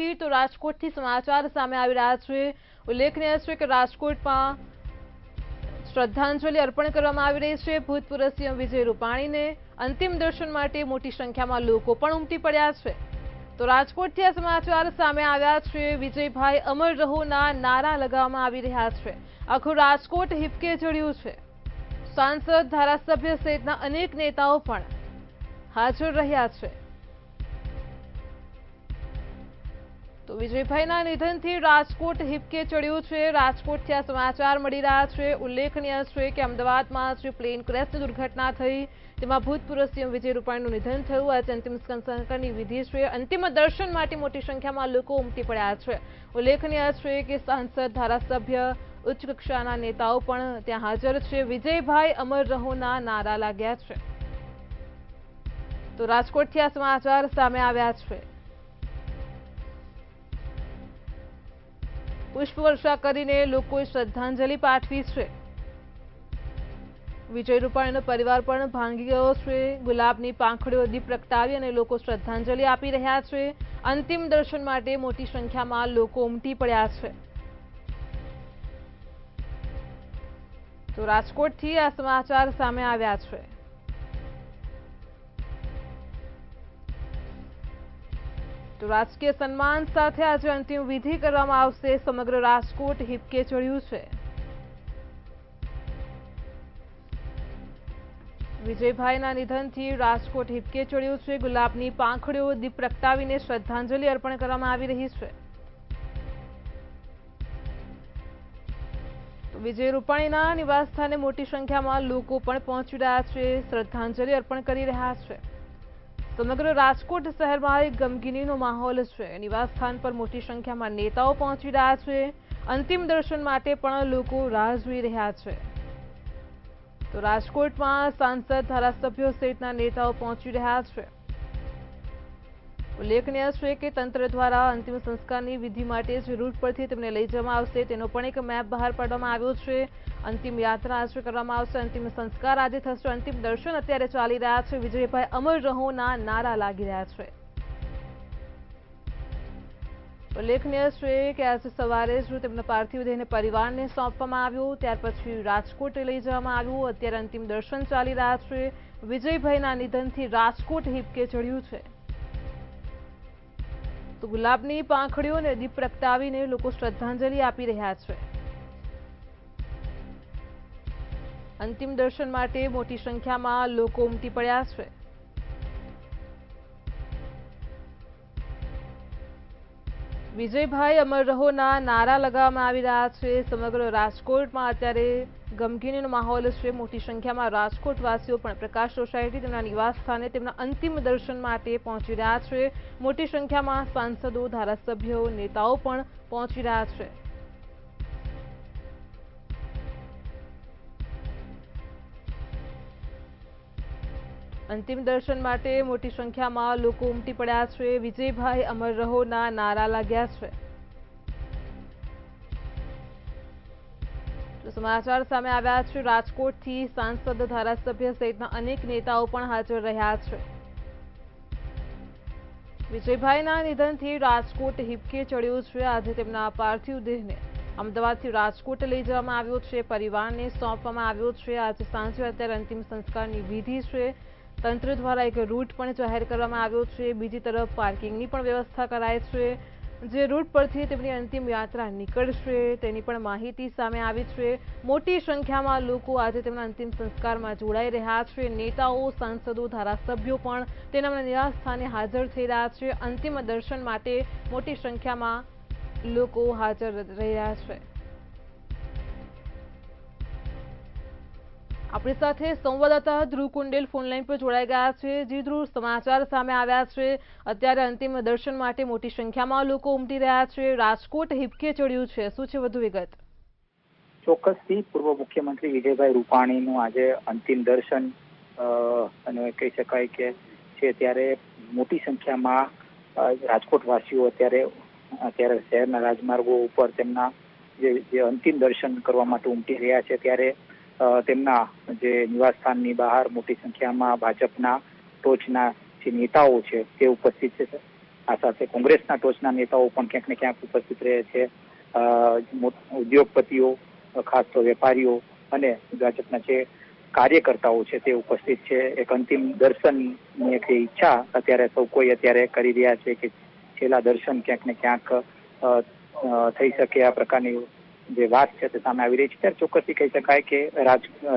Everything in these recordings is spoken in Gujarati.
નિધનથી તો રાજકોટથી સમાચાર સામે આવી રહ્યા છે। ઉલ્લેખનીય છે કે રાજકોટમાં શ્રદ્ધાંજલિ અર્પણ કરવામાં આવી રહી છે। ભૂતપૂર્વ સીએમ વિજય રૂપાણીને અંતિમ દર્શન માટે મોટી સંખ્યામાં લોકો પણ ઉમટી પડ્યા છે। તો રાજકોટથી આ સમાચાર સામે આવ્યા છે। વિજયભાઈ અમર રહોના નારા લગાવવામાં આવી રહ્યા છે। આખું રાજકોટ હિબકે ચડ્યું છે। સાંસદ, ધારાસભ્ય સહિતના અનેક નેતાઓ પણ હાજર રહ્યા છે। તો વિજયભાઈના નિધનથી રાજકોટ હિબકે ચડ્યું છે। રાજકોટથી આ સમાચાર મળી રહ્યા છે। ઉલ્લેખનીય છે કે અમદાવાદમાં જે પ્લેન ક્રેશની દુર્ઘટના થઈ તેમાં ભૂતપૂર્વ સીએમ વિજય રૂપાણીનું નિધન થયું। આજે અંતિમ સંસ્કારની વિધિ છે। અંતિમ દર્શન માટે મોટી સંખ્યામાં લોકો ઉમટી પડ્યા છે। ઉલ્લેખનીય છે કે સાંસદ, ધારાસભ્ય, ઉચ્ચ કક્ષાના નેતાઓ પણ ત્યાં હાજર છે। વિજયભાઈ અમર રહોના નારા લાગ્યા છે। તો રાજકોટથી આ સમાચાર સામે આવ્યા છે। પુષ્પવર્ષા કરીને લોકોએ શ્રદ્ધાંજલિ પાઠવી છે। વિજય રૂપાણીનો પરિવાર પણ ભાંગી ગયો છે। ગુલાબની પાંખડીઓ દીપ પ્રગટાવી અને લોકો શ્રદ્ધાંજલિ આપી રહ્યા છે। અંતિમ દર્શન માટે મોટી સંખ્યામાં લોકો ઉમટી પડ્યા છે। તો રાજકોટથી આ સમાચાર સામે આવ્યા છે। તો રાજકીય સન્માન સાથે આજે અંતિમ વિધિ કરવામાં આવશે। સમગ્ર રાજકોટ હિબકે ચડ્યું છે। વિજયભાઈના નિધનથી રાજકોટ હિબકે ચડ્યું છે। ગુલાબની પાંખડીઓ દીપ પ્રગટાવીને શ્રદ્ધાંજલિ અર્પણ કરવામાં આવી રહી છે। વિજય રૂપાણીના નિવાસસ્થાને મોટી સંખ્યામાં લોકો પણ પહોંચી રહ્યા છે। શ્રદ્ધાંજલિ અર્પણ કરી રહ્યા છે। સમગ્ર રાજકોટ શહેરમાં એક ગમગીનીનો માહોલ છે। નિવાસસ્થાન પર મોટી સંખ્યામાં નેતાઓ પહોંચી રહ્યા છે। અંતિમ દર્શન માટે પણ લોકો રાહ જોઈ રહ્યા છે। તો રાજકોટમાં સાંસદ, ધારાસભ્યો સહિતના નેતાઓ પહોંચી રહ્યા છે। ઉલ્લેખનીય છે કે તંત્ર દ્વારા અંતિમ સંસ્કારની વિધિ માટે જે રૂટ પરથી તેમને લઈ જવામાં આવશે તેનો પણ એક મેપ બહાર પાડવામાં આવ્યો છે। અંતિમ યાત્રા આજે કરવામાં આવશે। અંતિમ સંસ્કાર આજે થશે। અંતિમ દર્શન અત્યારે ચાલી રહ્યા છે। વિજયભાઈ અમર રહોના નારા લાગી રહ્યા છે। ઉલ્લેખનીય છે કે આજે સવારે જ તેમના પાર્થિવ દેહને પરિવારને સોંપવામાં આવ્યો, ત્યાર પછી રાજકોટ લઈ જવામાં આવ્યું। અત્યારે અંતિમ દર્શન ચાલી રહ્યા છે। વિજયભાઈના નિધનથી રાજકોટ હિબકે ચડ્યું છે। તો ગુલાબની પાંખડીઓને દીપ પ્રગટાવીને લોકો શ્રદ્ધાંજલિ આપી રહ્યા છે। અંતિમ દર્શન માટે મોટી સંખ્યામાં લોકો ઉમટી પડ્યા છે। વિજયભાઈ અમર રહોના નારા લગાવવામાં આવી રહ્યા છે। સમગ્ર રાજકોટમાં અત્યારે ગમગીનીનો માહોલ છે। મોટી સંખ્યામાં રાજકોટવાસીઓ પણ પ્રકાશ સોસાયટી તેમના નિવાસ સ્થાને તેમના અંતિમ દર્શન માટે પહોંચી રહ્યા છે। મોટી સંખ્યામાં સાંસદો, ધારાસભ્યો, નેતાઓ પણ પહોંચી રહ્યા છે। અંતિમ દર્શન માટે મોટી સંખ્યામાં લોકો ઉમટી પડ્યા છે। વિજયભાઈ અમર રહોના નારા લાગ્યા છે। સમાચાર સામે આવ્યા છે। રાજકોટથી સાંસદ, ધારાસભ્ય સહિતના અનેક નેતાઓ પણ હાજર રહ્યા છે। વિજયભાઈના નિધનથી રાજકોટ હિબકે ચડ્યું છે। આજે તેમના પાર્થિવ દેહને અમદાવાદથી રાજકોટ લઈ જવામાં આવ્યો છે। પરિવારને સોંપવામાં આવ્યો છે। આજે સાંજે અત્યારે અંતિમ સંસ્કારની વિધિ છે। તંત્ર દ્વારા એક રૂટ પણ જાહેર કરવામાં આવ્યો છે। બીજી તરફ પાર્કિંગની પણ વ્યવસ્થા કરાઈ છે। જે રૂટ પરથી તેમની અંતિમ યાત્રા નીકળશે તેની પણ માહિતી સામે આવી છે। મોટી સંખ્યામાં લોકો આજે તેમના અંતિમ સંસ્કારમાં જોડાઈ રહ્યા છે। નેતાઓ, સાંસદો, ધારાસભ્યો પણ તેના નિવાસ સ્થાને હાજર થઈ રહ્યા છે। અંતિમ દર્શન માટે મોટી સંખ્યામાં લોકો હાજર રહી રહ્યા છે। આપણી સાથે સંવાદદાતા ધ્રુવ કુંડેલ ફોનલાઈન પર જોડાઈ ગયા છે। જી ધ્રુવ, સમાચાર સામે આવ્યા છે। અત્યારે અંતિમ દર્શન માટે મોટી સંખ્યામાં લોકો ઉમટી રહ્યા છે। રાજકોટ હિબકે ચડ્યું છે, શું છે વધુ વિગત? ચોક્કસથી પૂર્વ મુખ્યમંત્રી વિજયભાઈ રૂપાણીનું આજે અંતિમ દર્શન અને કહી શકાય કે છે, ત્યારે મોટી સંખ્યામાં રાજકોટ વાસીઓ અત્યારે શહેરના રાજમાર્ગો ઉપર તેમના જે અંતિમ દર્શન કરવા માટે ઉમટી રહ્યા છે। ત્યારે તેમના જે નિવાસસ્થાનની બહાર મોટી સંખ્યામાં ભાજપના ટોચના જે નેતાઓ છે તે ઉપસ્થિત છે। આ સાથે કોંગ્રેસના ટોચના નેતાઓ પણ ક્યાંક ને ક્યાંક ઉપસ્થિત રહે છે. ઉદ્યોગપતિઓ, ખાસ તો વેપારીઓ અને ભાજપના જે કાર્યકર્તાઓ છે તે ઉપસ્થિત છે. એક અંતિમ દર્શનની એક ઈચ્છા અત્યારે સૌ કોઈ અત્યારે કરી રહ્યા છે કે છેલ્લા દર્શન ક્યાંક ને ક્યાંક થઈ શકે, આ પ્રકારની જે વાત છે તે સામે આવી રહી છે. ત્યારે ચોક્કસથી કહી શકાય કે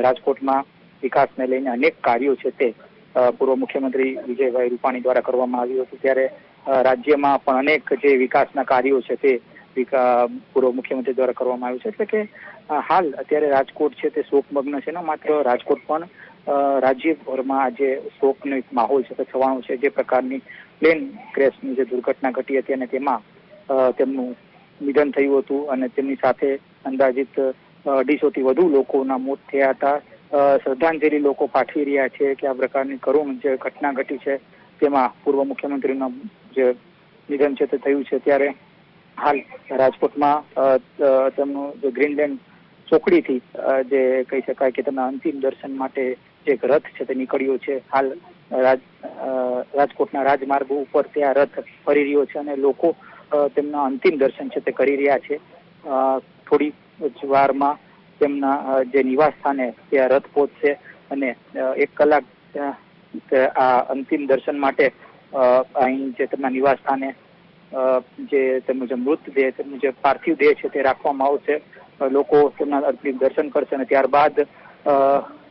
રાજકોટમાં વિકાસને લઈને અનેક કાર્યો છે તે પૂર્વ મુખ્યમંત્રી વિજયભાઈ રૂપાણી દ્વારા કરવામાં આવ્યું હતું. ત્યારે રાજ્યમાં પણ અનેક જે વિકાસના કાર્યો છે તે પૂર્વ મુખ્યમંત્રી દ્વારા કરવામાં આવ્યું છે. એટલે કે હાલ અત્યારે રાજકોટ છે તે શોકમગ્ન છે. ન માત્ર રાજકોટ પણ રાજ્યભરમાં આજે શોકનો એક માહોલ છે તે છવાણો છે. જે પ્રકારની પ્લેન ક્રેશની જે દુર્ઘટના ઘટી હતી અને તેમાં તેમનું નિધન થયું હતું અને તેમની સાથે અંદાજિત 250થી વધુ લોકોના મોત થયા હતા. શ્રદ્ધાંજલિ લોકો પાઠવી રહ્યા છે કે આ પ્રકારની કરુણ જે ઘટના ઘટી છે તેમાં પૂર્વ મુખ્યમંત્રીનું જે નિધન છે તે થયું છે. ત્યારે હાલ રાજકોટમાં તેમનું જે ગ્રીનલેન્ડ ચોકડીથી જે કહી શકાય કે તેમના અંતિમ દર્શન માટે જે રથ છે તે નીકળ્યો છે. હાલ રાજકોટના રાજમાર્ગો ઉપર ત્યાં રથ ફરી રહ્યો છે અને લોકો તેમના અંતિમ દર્શન છે તે કરી રહ્યા છે. થોડી જ વારમાં તેમના જે નિવાસ સ્થાને ત્યાં રથ પહોંચશે અને 1 કલાક આ અંતિમ દર્શન માટે અહીં જે તેમના નિવાસ સ્થાને જે તેમનું જે મૃતદેહ, તેમનું જે પાર્થિવ દેહ છે તે રાખવામાં આવશે. લોકો તેમના અંતિમ દર્શન કરશે અને ત્યારબાદ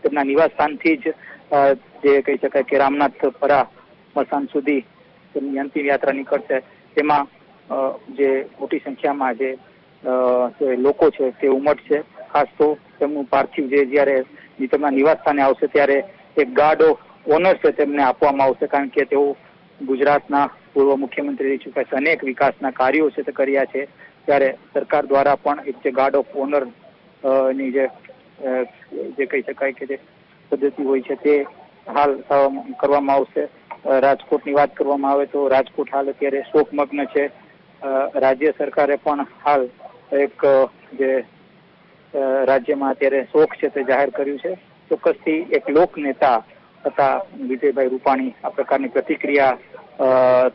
તેમના નિવાસ સ્થાનથી જ જે કહી શકાય કે રામનાથપરા સ્મશાન સુધી તેમની અંતિમ યાત્રા નીકળશે. તેમાં જે મોટી સંખ્યામાં જે લોકો છે તે ઉમટશે. ખાસ તો તેમનું પાર્થિવ જે જ્યારે તેમના નિવાસ સ્થાને આવશે ત્યારે એક ગાર્ડ ઓફ ઓનર છે તેમને આપવામાં આવશે, કારણ કે તેઓ ગુજરાતના પૂર્વ મુખ્યમંત્રી રહી ચૂક્યા છે. અનેક વિકાસના કાર્યો છે તે કર્યા છે. ત્યારે સરકાર દ્વારા પણ એક જે ગાર્ડ ઓફ ઓનર ની જે કહી શકાય કે જે પદ્ધતિ હોય છે તે હાલ કરવામાં આવશે. રાજકોટની વાત કરવામાં આવે તો રાજકોટ હાલ અત્યારે શોકમગ્ન છે. રાજ્ય સરકારે પણ હાલ એક જે રાજ્યમાં અત્યારે શોક છે તે જાહેર કર્યું છે. ચોક્કસથી એક લોક નેતા હતા વિજયભાઈ રૂપાણી આ પ્રકારની પ્રતિક્રિયા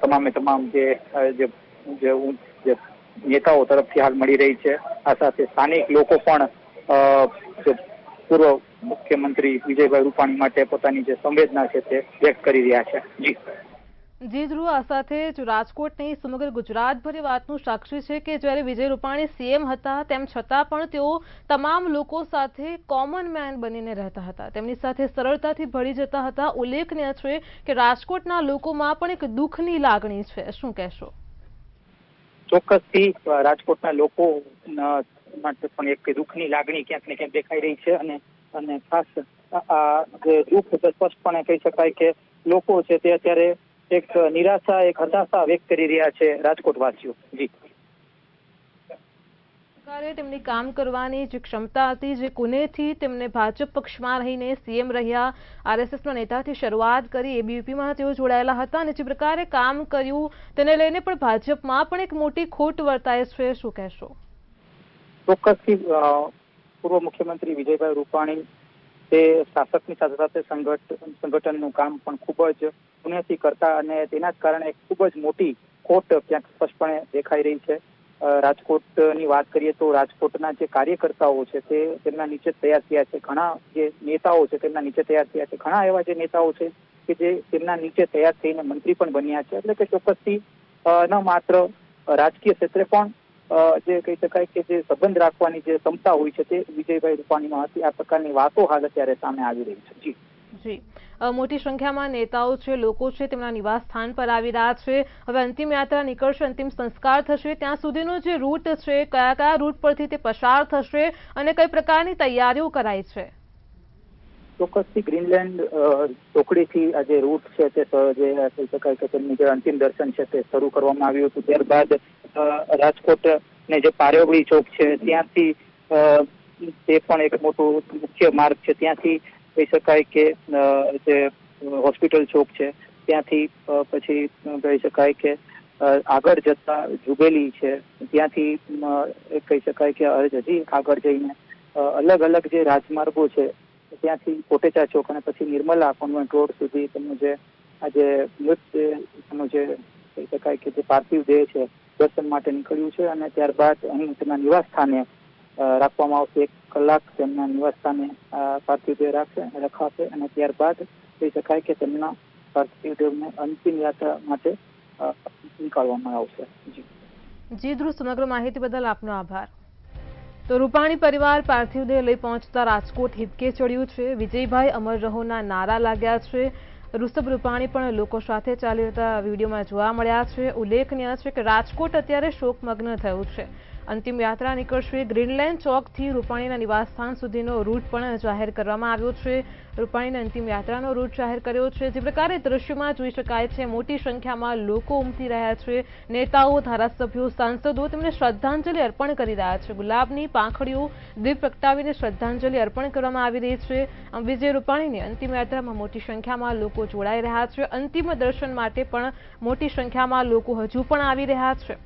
તમામ જે નેતાઓ તરફથી હાલ મળી રહી છે. આ સાથે સ્થાનિક લોકો પણ પૂર્વ મુખ્યમંત્રી વિજયભાઈ રૂપાણી માટે પોતાની જે સંવેદના છે તે વ્યક્ત કરી રહ્યા છે. જી ધ્રુવ, આ સાથે જ રાજકોટની સમગ્ર ગુજરાતભરી વાતનું સાક્ષી છે કે જ્યારે વિજય રૂપાણી સીએમ હતા તેમ છતાં પણ તેઓ તમામ લોકો સાથે કોમન મેન બનીને રહેતા હતા. તેમની સાથે સરળતાથી ભળી જતા હતા. ઉલ્લેખનીય છે કે રાજકોટના લોકોમાં પણ એક દુઃખની લાગણી છે. શું કહેશો? ચોક્કસથી રાજકોટના લોકો માટે પણ એક દુઃખની લાગણી ક્યાંક ને ક્યાંક દેખાઈ રહી છે અને ખાસ આ જે દુઃખ સ્પષ્ટપણે કહી શકાય કે લોકો છે તે અત્યારે એક નિરાશા, એક હતાશા વ્યક્ત કરી રહ્યા છે રાજકોટવાસીઓ. જી, સરકારે તેમની કામ કરવાની જે ક્ષમતા હતી, જે કુનેથી તેમને ભાજપ પક્ષમાં રહીને સીએમ રહ્યા, આરએસએસના નેતાથી શરૂઆત કરી, એબીવીપીમાં તેઓ જોડાયેલા હતા અને જે પ્રકારે કામ કર્યું તેને લઈને પણ ભાજપમાં પણ એક મોટી ખોટ વર્તાય છે. શું કહેશો? ચોક્કસથી પૂર્વ મુખ્યમંત્રી વિજયભાઈ રૂપાણી તે શાસકની સાથે સાથે સંગઠનનું કામ પણ ખૂબ જ પુણ્યથી કરતા અને તેના જ કારણે ખૂબ જ મોટી ખોટ ક્યાંક સ્પષ્ટપણે દેખાઈ રહી છે. રાજકોટની વાત કરીએ તો રાજકોટના જે કાર્યકર્તાઓ છે તે તેમના નીચે તૈયાર થયા છે. ઘણા જે નેતાઓ છે તેમના નીચે તૈયાર થયા છે. ઘણા એવા જે નેતાઓ છે કે જે તેમના નીચે તૈયાર થઈને મંત્રી પણ બન્યા છે. એટલે કે ચોક્કસથી ન માત્ર રાજકીય ક્ષેત્રે પણ જે કહી શકાય કે જે સંબંધ રાખવાની જે ક્ષમતા હોય છે તે વિજયભાઈ રૂપાણીમાં હતી. આ પ્રકારની વાતો હાલ અત્યારે સામે આવી રહી છે. જી, મોટી સંખ્યામાં નેતાઓ છે, લોકો છે, તેમના નિવાસ સ્થાન પર આવી રહ્યા છે. હવે અંતિમ યાત્રા નીકળશે, અંતિમ સંસ્કાર થશે, ત્યાં સુધીનો જે રૂટ છે, કયા કયા રૂટ પરથી તે પસાર થશે અને કઈ પ્રકારની તૈયારીઓ કરાઈ છે? ચોક્કસથી ગ્રીનલેન્ડ ચોકડીથી આ જે રૂટ છે તે જે કહી શકાય કે તેમનું જે અંતિમ દર્શન છે તે શરૂ કરવામાં આવ્યું હતું. ત્યારબાદ રાજકોટ ને જે પારેવડી ચોક છે ત્યાંથી તે પણ એક મોટો મુખ્ય માર્ગ છે. ત્યાંથી કહી શકાય કે જે હોસ્પિટલ ચોક છે ત્યાંથી પછી કહી શકાય કે આગળ જતા જુબેલી છે ત્યાંથી કહી શકાય કે હજી આગળ જઈને અલગ અલગ જે રાજમાર્ગો છે ત્યાંથી કોટેચા ચોક અને પછી નિર્મલા કોન્વેન્ટ રોડ સુધી તેમનું જે આજે મૃતનું જે કહી શકાય કે જે પાર્થિવ દેહ છે દર્શન માટે નીકળ્યું છે અને ત્યારબાદ અહીં તેમના નિવાસ સ્થાને રાખવામાં આવશે. 1 કલાક તેમના નિવાસ સ્થાને પાર્થિવ દેહ રખાશે અને ત્યારબાદ કહી શકાય કે તેમના પાર્થિવ દેહને અંતિમ યાત્રા માટે નીકાળવામાં આવશે. જી ધ્રુવ, સમગ્ર માહિતી બદલ આપનો આભાર. તો રૂપાણી પરિવાર પાર્થિવ દેહ લઈ પહોંચતા રાજકોટ હિબકે ચડ્યું છે. વિજયભાઈ અમર રહોના નારા લાગ્યા છે. ઋષભ રૂપાણી પણ લોકો સાથે ચાલી રહેતા વિડીયોમાં જોવા મળ્યા છે. ઉલ્લેખનીય છે કે રાજકોટ અત્યારે શોકમગ્ન થયું છે. અંતિમ યાત્રા નીકળશે. ગ્રીનલેન્ડ ચોકથી રૂપાણીના નિવાસસ્થાન સુધીનો રૂટ પણ જાહેર કરવામાં આવ્યો છે. રૂપાણીની અંતિમ યાત્રાનો રૂટ જાહેર કર્યો છે. જે પ્રકારે દ્રશ્યમાં જોઈ શકાય છે, મોટી સંખ્યામાં લોકો ઉમટી રહ્યા છે. નેતાઓ, ધારાસભ્યો, સાંસદો તેમને શ્રદ્ધાંજલિ અર્પણ કરી રહ્યા છે. ગુલાબની પાંખડીઓ દીપ પ્રગટાવીને શ્રદ્ધાંજલિ અર્પણ કરવામાં આવી રહી છે. વિજય રૂપાણીની અંતિમ યાત્રામાં મોટી સંખ્યામાં લોકો જોડાઈ રહ્યા છે. અંતિમ દર્શન માટે પણ મોટી સંખ્યામાં લોકો હજુ પણ આવી રહ્યા છે.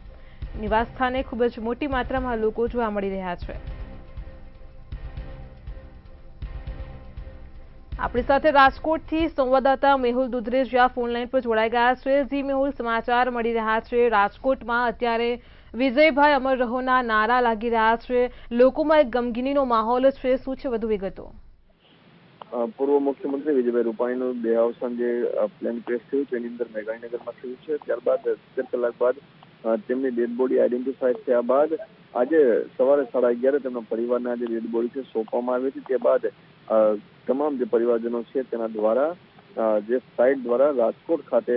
નિવાસ સ્થાને ખૂબ જ મોટી માત્રામાં લોકો જોવા મળી રહ્યા છે. આપણી સાથે રાજકોટથી સંવાદદાતા મેહુલ દુધરેજિયા ફોનલાઈન પર જોડાઈ ગયા છે. જી મેહુલ, સમાચાર મળી રહ્યા છે રાજકોટમાં અત્યારે વિજયભાઈ અમર રહોના નારા લાગી રહ્યા છે. લોકોમાં એક ગમગીનીનો માહોલ છે. શું છે વધુ વિગતો? પૂર્વ મુખ્યમંત્રી વિજયભાઈ રૂપાણીનું દેહાવસાન જે પ્લેન ક્રેશ થયું તેની અંદર મેઘાણીનગરમાં થયું છે. ત્યારબાદ 17 કલાક બાદ તેમની ડેડ બોડી આઈડેન્ટિફાઈ થયા બાદ આજે સવારે 11:30 તેમના પરિવારના જે ડેડ બોડી છે સોંપવામાં આવી હતી. તે બાદ તમામ જે પરિવારજનો છે તેના દ્વારા જે ફ્લાઇટ દ્વારા રાજકોટ ખાતે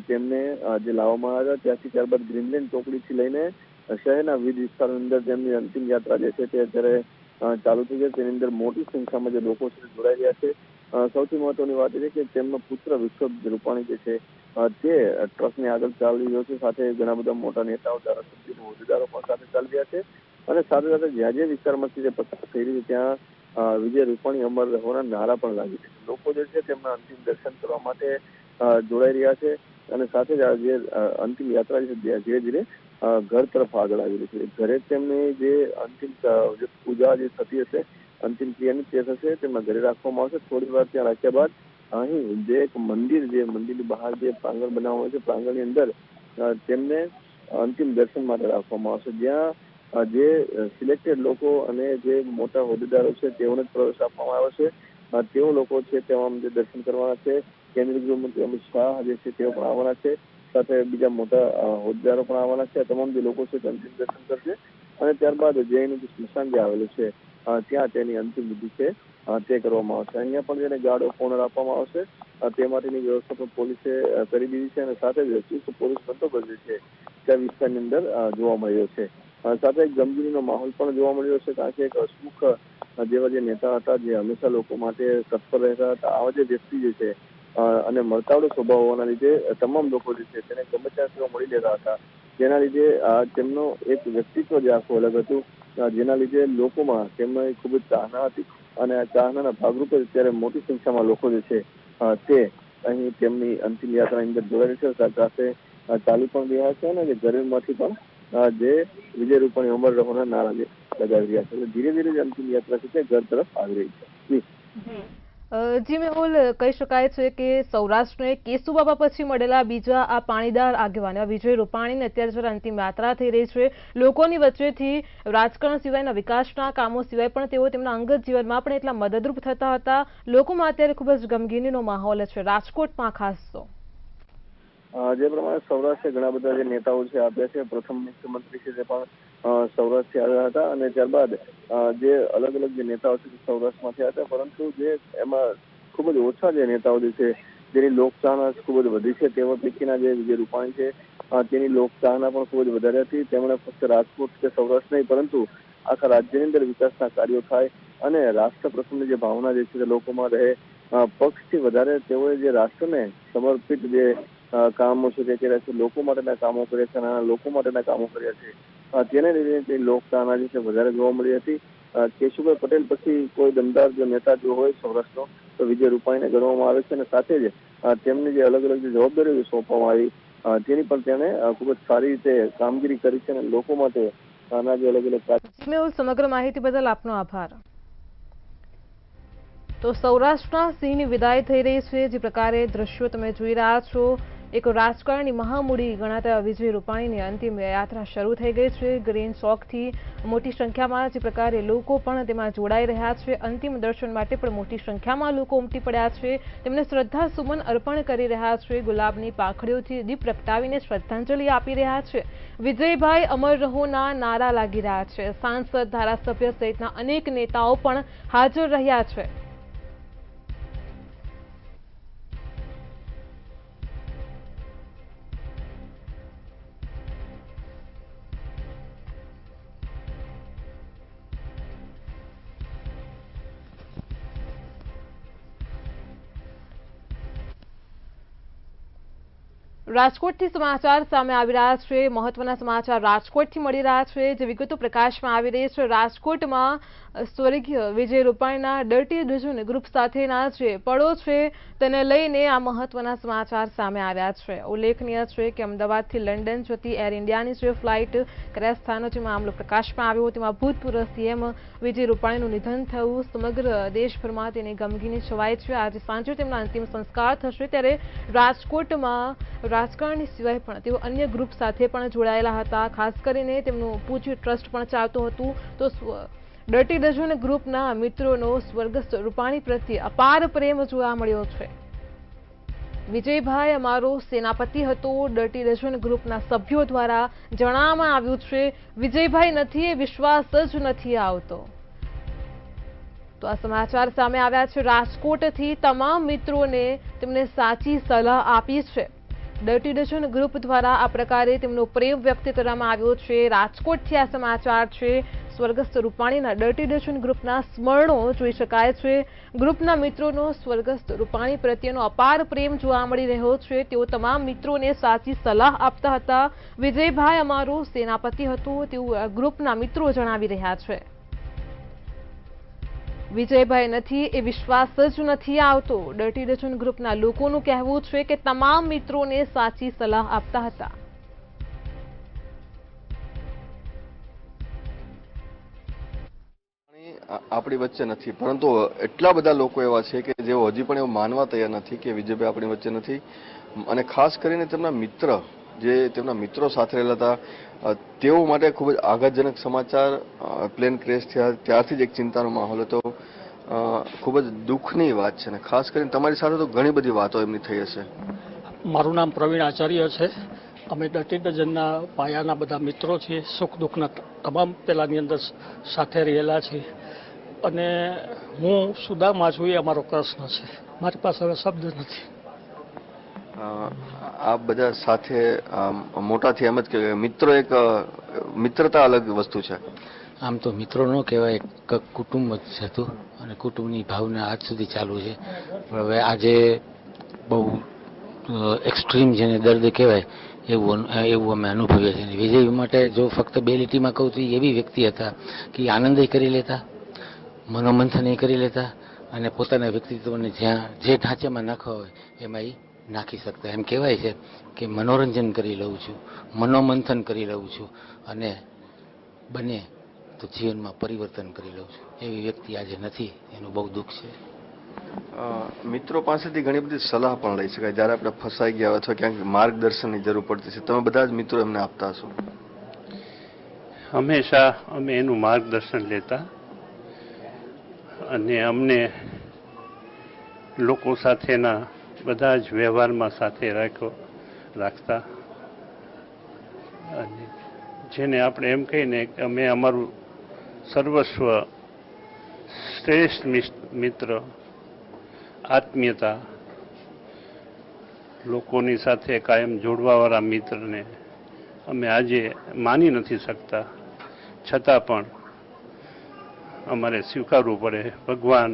તેમને જે લાવવામાં આવ્યા ત્યાંથી ત્યારબાદ ગ્રીનલેન્ડ ચોકડીથી લઈને શહેરના વિવિધ વિસ્તારોની અંદર તેમની અંતિમ યાત્રા જે છે તે અત્યારે ચાલુ થઈ છે. તેની અંદર મોટી સંખ્યામાં જે લોકો છે જોડાઈ રહ્યા છે. સૌથી મહત્વની વાત એ છે કે તેમનો પુત્ર વિશ્વ રૂપાણી જે છે તે ટ્રસ્ટની આગળ ચાલી રહ્યો છે. સાથે ઘણા બધા મોટા નેતાઓ, ધારાસભ્યો, હોદ્દેદારો પણ સાથે ચાલી રહ્યા છે અને સાથે સાથે જ્યાં જે વિસ્તારમાંથી જે પસાર થઈ રહી છે ત્યાં વિજય રૂપાણી અમર રહોના નારા પણ લાગી છે. લોકો જે છે તેમના અંતિમ દર્શન કરવા માટે જોડાઈ રહ્યા છે અને સાથે જ જે અંતિમ યાત્રા છે ધીરે ધીરે ઘર તરફ આગળ આવી રહી છે. ઘરે તેમની જે અંતિમ જે પૂજા જે થતી હશે, અંતિમ ક્રિયાની તે થશે, તેમના ઘરે રાખવામાં આવશે. થોડી વાર ત્યાં રાખ્યા બાદ અહીં જે એક મંદિરની બહાર જે પ્રાંગણ બનાવવામાં આવે છે, પ્રાંગણની અંદર તેમને અંતિમ દર્શન માટે રાખવામાં આવશે. જ્યાં જે સિલેક્ટેડ લોકો અને જે મોટા હોદ્દેદારો છે તેઓને પ્રવેશ આપવામાં આવે છે. તેઓ લોકો છે તેમાં જે દર્શન કરવાના છે. કેન્દ્રીય ગૃહમંત્રી અમિત શાહ જે છે તેઓ પણ આવવાના છે. સાથે બીજા મોટા હોદ્દેદારો પણ આવવાના છે. તમામ જે લોકો છે તે અંતિમ દર્શન કરશે અને ત્યારબાદ જે એનું સ્મશાન જે આવેલું છે ત્યાં તેની અંતિમ વિધિ છે તે કરવામાં આવશે. અહીંયા પણ જેને ગાર્ડ ઓફ ઓનર આપવામાં આવશે તે માટેની વ્યવસ્થા પણ પોલીસે કરી દીધી છે અને સાથે જ ચુસ્ત પોલીસ બંદોબસ્ત જે છે ત્યાં વિસ્તારની અંદર જોવા મળ્યો છે. સાથે એક ગમગીનીનો માહોલ પણ જોવા મળ્યો છે કારણ કે એક હસમુખ જેવા જે નેતા હતા જે હંમેશા લોકો માટે તત્પર રહેતા હતા, આવા જે વ્યક્તિ જે છે અને મળતાવડો સ્વભાવ હોવાના લીધે તમામ લોકો જે છે તેને ગમે ત્યાં તેઓ મળી લેતા હતા. જેના લીધે તેમનો એક વ્યક્તિત્વ જે આખું અલગ હતું, જેના લીધે લોકોમાં તેમને ખૂબ જ ચાહના હતી અને આ ચાહનાના ભાગરૂપે અત્યારે મોટી સંખ્યામાં લોકો જે છે તે અહીં તેમની અંતિમ યાત્રાની અંદર જોડાઈ છે. સાથે ચાલી પણ રહ્યા છે અને ઘરેમાંથી પણ જે વિજય રૂપાણી અમર રહોના નારા જે લગાવી રહ્યા છે. ધીરે ધીરે જે અંતિમ યાત્રા છે તે ઘર તરફ આવી રહી છે. જી મેહુલ, કહી શકાય છે કે સૌરાષ્ટ્રને કેશુબાબા પછી મળેલા બીજા આ પાણીદાર આગેવાન વિજય રૂપાણીને અત્યારે જ્યારે અંતિમ યાત્રા થઈ રહી છે, લોકોની વચ્ચેથી રાજકારણ સિવાયના વિકાસના કામો સિવાય પણ તેઓ તેમના અંગત જીવનમાં પણ એટલા મદદરૂપ થતા હતા. લોકોમાં અત્યારે ખૂબ જ ગમગીનીનો માહોલ છે રાજકોટમાં ખાસ તો. જે પ્રમાણે સૌરાષ્ટ્રે ઘણા બધા જે નેતાઓ છે આપ્યા છે. પ્રથમ મુખ્યમંત્રી છે તે પણ સૌરાષ્ટ્રથી આવ્યા હતા અને ત્યારબાદ જે અલગ અલગ જે નેતાઓ છે તે સૌરાષ્ટ્રમાંથી હતા, પરંતુ જે એમાં ખૂબ જ ઓછા જે નેતાઓ જે છે જેની લોકચાહના ખૂબ જ વધી છે તેવા પૈકીના જે વિજય રૂપાણી છે તેની લોકચાહના પણ ખૂબ જ વધારે હતી. તેમણે ફક્ત રાજકોટ કે સૌરાષ્ટ્ર નહીં પરંતુ આખા રાજ્યની અંદર વિકાસના કાર્યો થાય અને રાષ્ટ્ર પ્રથમની જે ભાવના જે છે તે લોકોમાં રહે, પક્ષથી વધારે તેઓએ જે રાષ્ટ્રને સમર્પિત જે કામો છે તે કર્યા છે, લોકો માટેના કામો કર્યા છે, નાના લોકો માટેના કામો કર્યા છે. તેને લીધે તે લોકચાહના જે છે વધારે જોવા મળી હતી. કેશુભાઈ પટેલ પછી કોઈ દમદાર જો નેતા જો હોય સૌરાષ્ટ્રનો તો વિજય રૂપાણીને ગણવામાં આવે છે અને સાથે જ તેમની જે અલગ અલગ જે જવાબદારીઓ સોંપવામાં આવી તેની પણ તેણે ખૂબ જ સારી રીતે કામગીરી કરી છે અને લોકો માટે આના જે અલગ અલગ સમગ્ર માહિતી બદલ આપનો આભાર. તો સૌરાષ્ટ્રના સિંહની વિદાય થઈ રહી છે. જે પ્રકારે દ્રશ્યો તમે જોઈ રહ્યા છો, એક રાજકારણની મહામૂડી ગણાતા વિજય રૂપાણીની અંતિમ યાત્રા શરૂ થઈ ગઈ છે. ગ્રીન ચોકથી મોટી સંખ્યામાં જે પ્રકારે લોકો પણ તેમાં જોડાઈ રહ્યા છે. અંતિમ દર્શન માટે પણ મોટી સંખ્યામાં લોકો ઉમટી પડ્યા છે. તેમને શ્રદ્ધા સુમન અર્પણ કરી રહ્યા છે. ગુલાબની પાંખડીઓથી દીપ પ્રગટાવીને શ્રદ્ધાંજલિ આપી રહ્યા છે. વિજયભાઈ અમર રહોના નારા લાગી રહ્યા છે. સાંસદ, ધારાસભ્ય સહિતના અનેક નેતાઓ પણ હાજર રહ્યા છે. રાજકોટથી સમાચાર સામે આવી રહ્યા છે. મહત્વના સમાચાર રાજકોટથી મળી રહ્યા છે. જે વિગતો પ્રકાશમાં આવી રહી છે. રાજકોટમાં સ્વર્ગીય વિજય રૂપાણીના ડર્ટી ડઝન ગ્રુપ સાથેના જે પળો છે તેને લઈને આ મહત્વના સમાચાર સામે આવ્યા છે. ઉલ્લેખનીય છે કે અમદાવાદથી લંડન જતી એર ઇન્ડિયાની જે ફ્લાઇટ ક્રેશ થવાનો જે મામલો પ્રકાશમાં આવ્યો તેમાં ભૂતપૂર્વ સીએમ વિજય રૂપાણીનું નિધન થયું. સમગ્ર દેશભરમાં તેની ગમગીની છવાઈ છે. આજે સાંજે તેમના અંતિમ સંસ્કાર થશે ત્યારે રાજકોટમાં રાજકારણની સિવાય પણ તેઓ અન્ય ગ્રુપ સાથે પણ જોડાયેલા હતા. ખાસ કરીને તેમનું પૂજ્ય ટ્રસ્ટ પણ ચાલતું હતું. તો ડર્ટી ડઝન ગ્રુપના મિત્રોનો સ્વર્ગસ્થ રૂપાણી પ્રત્યે અપાર પ્રેમ જોવા મળ્યો છે. વિજયભાઈ અમારો સેનાપતિ હતો. ડર્ટી ડઝન ગ્રુપના સભ્યો દ્વારા જણાવવામાં આવ્યું છે વિજયભાઈ નથી એ વિશ્વાસ જ નથી આવતો. તો આ સમાચાર સામે આવ્યા છે. રાજકોટથી તમામ મિત્રોને તેમને સાચી સલાહ આપી છે. ડર્ટી ડઝન ગ્રુપ દ્વારા આ પ્રકારે તેમનો પ્રેમ વ્યક્ત કરવામાં આવ્યો છે. રાજકોટથી આ સમાચાર છે. સ્વર્ગસ્થ રૂપાણીના ડર્ટી ડઝન ગ્રુપના સ્મરણો જોઈ શકાય છે. ગ્રુપના મિત્રોનો સ્વર્ગસ્થ રૂપાણી પ્રત્યેનો અપાર પ્રેમ જોવા મળી રહ્યો છે. તેઓ તમામ મિત્રોને સાચી સલાહ આપતા હતા. વિજયભાઈ અમારો સેનાપતિ હતો તેવું ગ્રુપના મિત્રો જણાવી રહ્યા છે. વિજયભાઈ નથી એ વિશ્વાસ જ નથી આવતો. ડર્ટી ડઝન ગ્રુપના લોકોનું કહેવું છે કે તમામ મિત્રોને સાચી સલાહ આપતા હતા. આપણી વચ્ચે નથી, પરંતુ એટલા બધા લોકો એવા છે કે જેઓ હજી પણ એવું માનવા તૈયાર નથી કે વિજયભાઈ આપણી વચ્ચે નથી. અને ખાસ કરીને તેમના મિત્ર, જે તેમના મિત્રો સાથે રહેલા હતા, તેઓ માટે ખૂબ જ આઘાતજનક સમાચાર. પ્લેન ક્રેશ થયા ત્યારથી જ એક ચિંતાનો માહોલ હતો. ખૂબ જ દુઃખની વાત છે. અને ખાસ કરીને તમારી સાથે તો ઘણી બધી વાતો એમની થઈ હશે. મારું નામ પ્રવીણ આચાર્ય છે. અમે ડર્ટી ડઝનના પાયાના બધા મિત્રો છીએ. સુખ દુઃખના તમામ પેલાની અંદર સાથે રહેલા છીએ. અને હું સુદામા છું એ અમારો કૃષ્ણ છે. મારી પાસે હવે શબ્દ નથી. આ બધા સાથે મોટાથી એમ જ કે મિત્રો, એક મિત્રતા અલગ વસ્તુ છે. આમ તો મિત્રો ન કહેવાય, એક કુટુંબ જ હતું અને કુટુંબની ભાવના આજ સુધી ચાલુ છે. પણ હવે આજે બહુ એક્સ્ટ્રીમ જેને દર્દ કહેવાય એવું અમે અનુભવીએ છીએ. વિજય માટે જો ફક્ત બે લીટીમાં કહું તો એવી વ્યક્તિ હતા કે આનંદ કરી લેતા, મનોમંથન કરી લેતા અને પોતાના વ્યક્તિત્વને જ્યાં જે ઢાંચામાં નાખવા હોય એમાં એ નાખી શકતા. એમ કહેવાય છે કે મનોરંજન કરી લઉં છું, મનોમંથન કરી લઉં છું અને બને તો જીવનમાં પરિવર્તન કરી લઉં છું. એવી વ્યક્તિ આજે નથી, એનું બહુ દુઃખ છે. મિત્રો પાસેથી ઘણી બધી સલાહ પણ લઈ શકાય જ્યારે આપણે ફસાઈ ગયા અથવા ક્યાંક માર્ગદર્શનની જરૂર પડતી છે. તમે બધા જ મિત્રો એમને આપતા હશો. હંમેશા અમે એનું માર્ગદર્શન લેતા અને અમને લોકો સાથેના બધા જ વ્યવહારમાં સાથે રાખતા. અને જેને આપણે એમ કહીને કે અમે અમારું સર્વસ્વ, શ્રેષ્ઠ મિત્ર, આત્મીયતા, લોકોની સાથે કાયમ જોડવાવાળા મિત્રને અમે આજે માની નથી શકતા. છતાં પણ અમારે સ્વીકારવું પડે. ભગવાન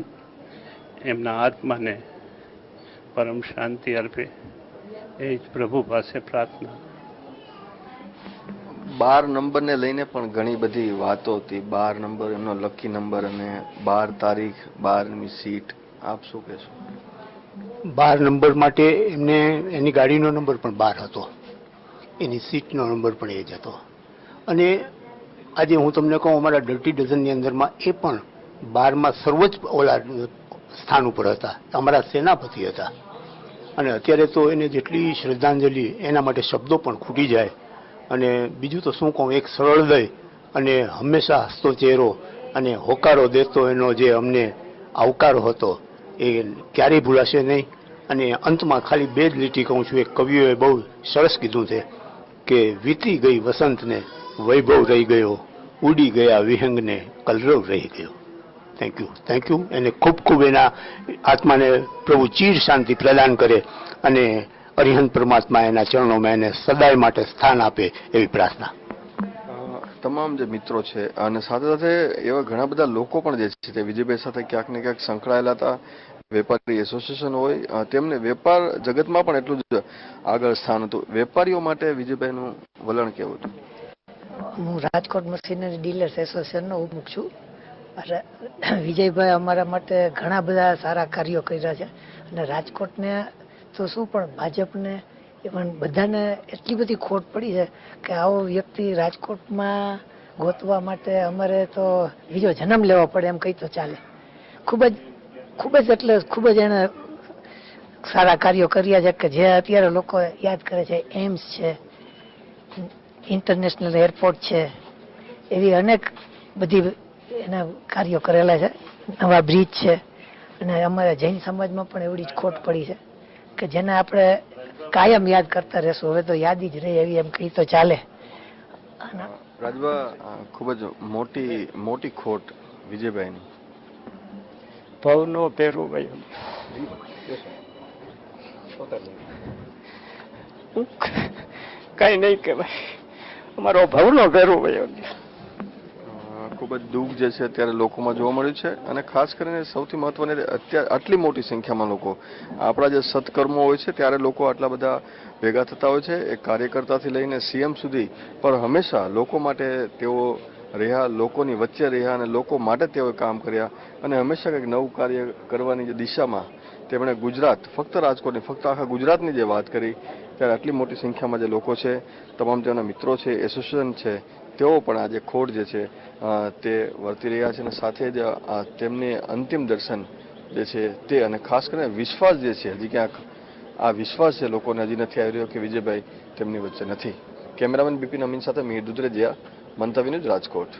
એમના આત્માને પરમ શાંતિ અર્પે એ જ પ્રભુ પાસે પ્રાર્થના. 12 નંબરને લઈને પણ ઘણી બધી વાતો હતી. 12 નંબર એમનો લકી નંબર અને 12 તારીખ, 12મી સીટ. આપ શું કહેશો? 12 નંબર માટે એમને એની ગાડીનો નંબર પણ 12 હતો, એની સીટનો નંબર પણ એ જ હતો. અને આજે હું તમને કહું, અમારા ડર્ટી ડઝનની અંદરમાં એ પણ 12માં સર્વોચ્ચ ઓલા સ્થાન ઉપર હતા. અમારા સેનાપતિ હતા. અને અત્યારે તો એને જેટલી શ્રદ્ધાંજલિ એના માટે શબ્દો પણ ખૂટી જાય. અને બીજું તો શું કહું, એક સરળ હૃદય અને હંમેશા હસતો ચહેરો અને હોકારો દેતો એનો જે અમને આવકારો હતો એ ક્યારેય ભૂલાશે નહીં. અને અંતમાં ખાલી 2 જ લીટી કહું છું. એક કવિઓએ બહુ સરસ કીધું છે કે વીતી ગઈ વસંતને વૈભવ રહી ગયો, ઉડી ગયા વિહંગને કલરવ રહી ગયો. Thank you. એને ખૂબ ખૂબ એના આત્માને પ્રભુ ચીર શાંતિ પ્રદાન કરે અને અરિહંત પરમાત્મા એના ચરણોમાં એને સદાય માટે સ્થાન આપે એવી પ્રાર્થના. તમામ જે મિત્રો છે અને સાથે સાથે એવા ઘણા બધા લોકો પણ જે છે તે વિજયભાઈ સાથે ક્યાંક ને ક્યાંક સંકળાયેલા હતા. વેપારી એસોસિએશન હોય, તેમને વેપાર જગતમાં પણ એટલું જ આગળ સ્થાન હતું. વેપારીઓ માટે વિજયભાઈનું વલણ કેવું હતું? હું રાજકોટ મશીનરી ડીલર્સ એસોસિએશનનો ઉપમુખ છું. વિજયભાઈ અમારા માટે ઘણા બધા સારા કાર્યો કર્યા છે અને રાજકોટને તો શું પણ ભાજપને પણ બધાને એટલી બધી ખોટ પડી છે કે આવો વ્યક્તિ રાજકોટમાં ગોતવા માટે અમારે તો બીજો જન્મ લેવો પડે એમ કહી તો ચાલે. ખૂબ જ એને સારા કાર્યો કર્યા છે કે જે અત્યારે લોકો યાદ કરે છે. એમ્સ છે, ઇન્ટરનેશનલ એરપોર્ટ છે, એવી અનેક બધી એના કાર્યો કરેલા છે. નવા બ્રિજ છે અને અમારા જૈન સમાજમાં પણ એવડી જ ખોટ પડી છે કે જેને આપણે કાયમ યાદ કરતા રહેશું. હવે તો યાદી જ રહે એવી એમ કહી તો ચાલે. રાજભા, ખૂબ જ મોટી ખોટ વિજયભાઈની. ભવનો ભેરુભાઈ કઈ નહીં કહેવાય, અમારો ભવનો ભેરુભાઈ. ખૂબ જ દુઃખ જે છે અત્યારે લોકોમાં જોવા મળ્યું છે અને ખાસ કરીને સૌથી મહત્વની અત્યારે આટલી મોટી સંખ્યામાં લોકો આપણા જે સત્કર્મો હોય છે ત્યારે લોકો આટલા બધા ભેગા થતા હોય છે. એક કાર્યકર્તાથી લઈને સીએમ સુધી પણ હંમેશા લોકો માટે તેઓ રહ્યા, લોકોની વચ્ચે રહ્યા અને લોકો માટે તેઓએ કામ કર્યા અને હંમેશા કંઈક નવું કાર્ય કરવાની જે દિશામાં તેમણે ગુજરાત, ફક્ત રાજકોટની, ફક્ત આખા ગુજરાતની જે વાત કરી ત્યારે આટલી મોટી સંખ્યામાં જે લોકો છે, તમામ તેના મિત્રો છે, એસોસિએશન છે, તેઓ પણ આજે ખોટ જે છે તે વર્તી રહ્યા છે અને સાથે જ તેમની અંતિમ દર્શન જે છે તે અને ખાસ કરીને વિશ્વાસ જે છે હજી ક્યાંક આ વિશ્વાસ છે લોકોને હજી નથી આવી રહ્યો કે વિજયભાઈ તેમની વચ્ચે નથી. કેમેરામેન બિપિન અમીન સાથે મીર દુધરેજિયા, મંતવ્ય ન્યૂઝ, રાજકોટ.